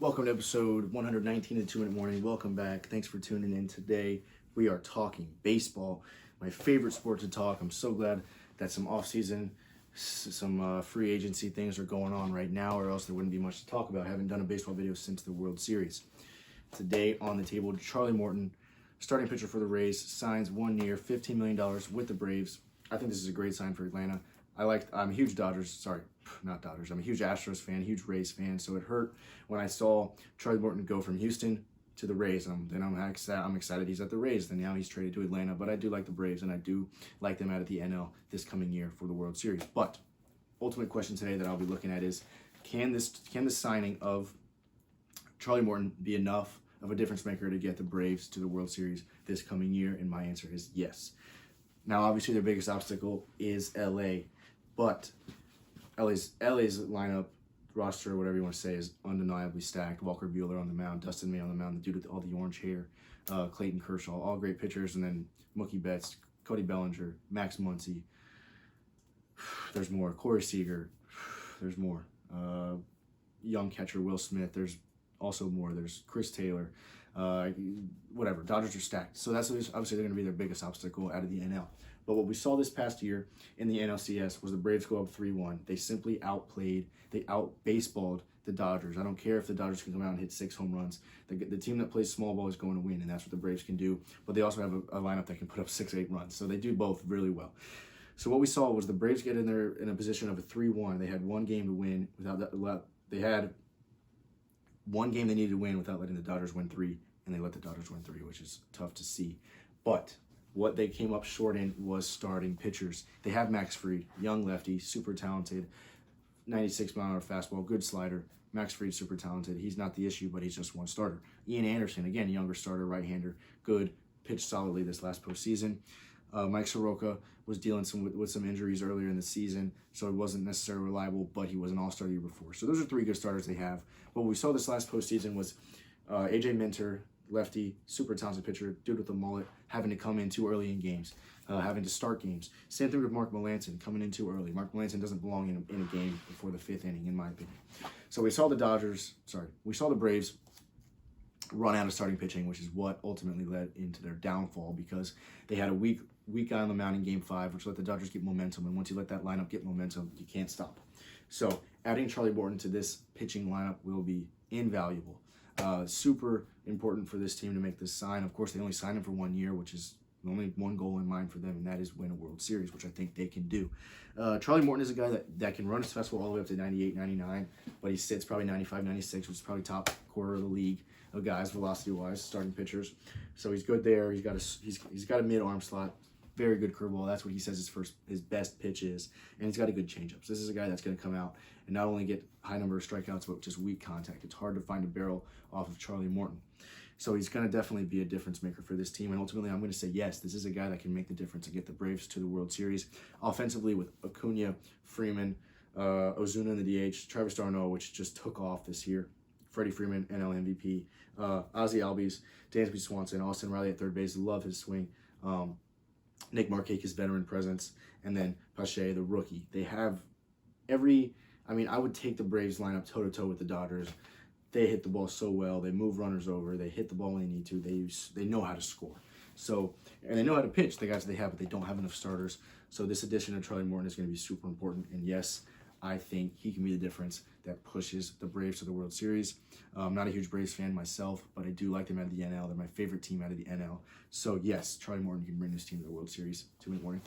Welcome to episode 119 of 2 Minute Morning. Welcome back. Thanks for tuning in today. We are talking baseball, my favorite sport to talk. I'm so glad that some off-season, some free agency things are going on right now, or else there wouldn't be much to talk about. I haven't done a baseball video since the World Series. Today on the table, Charlie Morton, starting pitcher for the Rays, signs 1 year, $15 million with the Braves. I think this is a great sign for Atlanta. I'm a huge I'm a huge Astros fan, huge Rays fan, so it hurt when I saw Charlie Morton go from Houston to the Rays. I'm excited he's at the Rays, then now he's traded to Atlanta, but I do like the Braves, and I do like them out of the NL this coming year for the World Series. But ultimate question today that I'll be looking at is, can the signing of Charlie Morton be enough of a difference maker to get the Braves to the World Series this coming year? And my answer is yes. Now, obviously, their biggest obstacle is LA, but LA's lineup, roster, whatever you want to say, is undeniably stacked. Walker Buehler on the mound, Dustin May on the mound, the dude with all the orange hair, Clayton Kershaw, all great pitchers, and then Mookie Betts, Cody Bellinger, Max Muncy. There's more. Corey Seager. There's more. Young catcher Will Smith. There's also more. There's Chris Taylor. Whatever. Dodgers are stacked. So that's obviously they're going to be their biggest obstacle out of the NL. But what we saw this past year in the NLCS was the Braves go up 3-1. They simply out-baseballed the Dodgers. I don't care if the Dodgers can come out and hit 6 home runs. The team that plays small ball is going to win, and that's what the Braves can do. But they also have a lineup that can put up 6, 8 runs. So they do both really well. So what we saw was the Braves get in a position of a 3-1. They had one game to win without that. They had one game they needed to win without letting the Dodgers win 3, and they let the Dodgers win 3, which is tough to see. But what they came up short in was starting pitchers. They have Max Fried, young lefty, super talented, 96-mile-an-hour fastball, good slider. Max Fried, super talented. He's not the issue, but he's just one starter. Ian Anderson, again, younger starter, right-hander, good, pitched solidly this last postseason. Mike Soroka was dealing with some injuries earlier in the season, so he wasn't necessarily reliable, but he was an all-star the year before. So those are 3 good starters they have. What we saw this last postseason was A.J. Minter, lefty, super talented pitcher, dude with a mullet, having to come in too early in games, having to start games. Same thing with Mark Melancon, coming in too early. Mark Melancon doesn't belong in a game before the 5th inning, in my opinion. So we saw the Braves run out of starting pitching, which is what ultimately led into their downfall, because they had a weak guy on the mound in Game 5, which let the Dodgers get momentum, and once you let that lineup get momentum, you can't stop. So adding Charlie Morton to this pitching lineup will be invaluable. Super important for this team to make this sign. Of course, they only signed him for 1 year, which is only one goal in mind for them, and that is win a World Series, which I think they can do. Charlie Morton is a guy that can run his fastball all the way up to 98, 99, but he sits probably 95, 96, which is probably top quarter of the league of guys velocity-wise, starting pitchers. So he's good there. He's got a mid-arm slot. Very good curveball. That's what he says his best pitch is. And he's got a good changeup. So this is a guy that's going to come out and not only get high number of strikeouts, but just weak contact. It's hard to find a barrel off of Charlie Morton. So he's going to definitely be a difference maker for this team. And ultimately, I'm going to say, yes, this is a guy that can make the difference and get the Braves to the World Series. Offensively, with Acuna, Freeman, Ozuna in the DH, Travis d'Arnaud, which just took off this year, Freddie Freeman, NL MVP, Ozzie Albies, Dansby Swanson, Austin Riley at third base. Love his swing. Nick Markakis, his veteran presence, and then Pache, the rookie. They have I would take the Braves lineup toe-to-toe with the Dodgers. They hit the ball so well. They move runners over. They hit the ball when they need to. They know how to score. So, and they know how to pitch, the guys they have, but they don't have enough starters. So this addition of Charlie Morton is going to be super important. And yes, I think he can be the difference that pushes the Braves to the World Series. I'm not a huge Braves fan myself, but I do like them out of the NL. They're my favorite team out of the NL. So yes, Charlie Morton can bring this team to the World Series. 2 Minute Morning.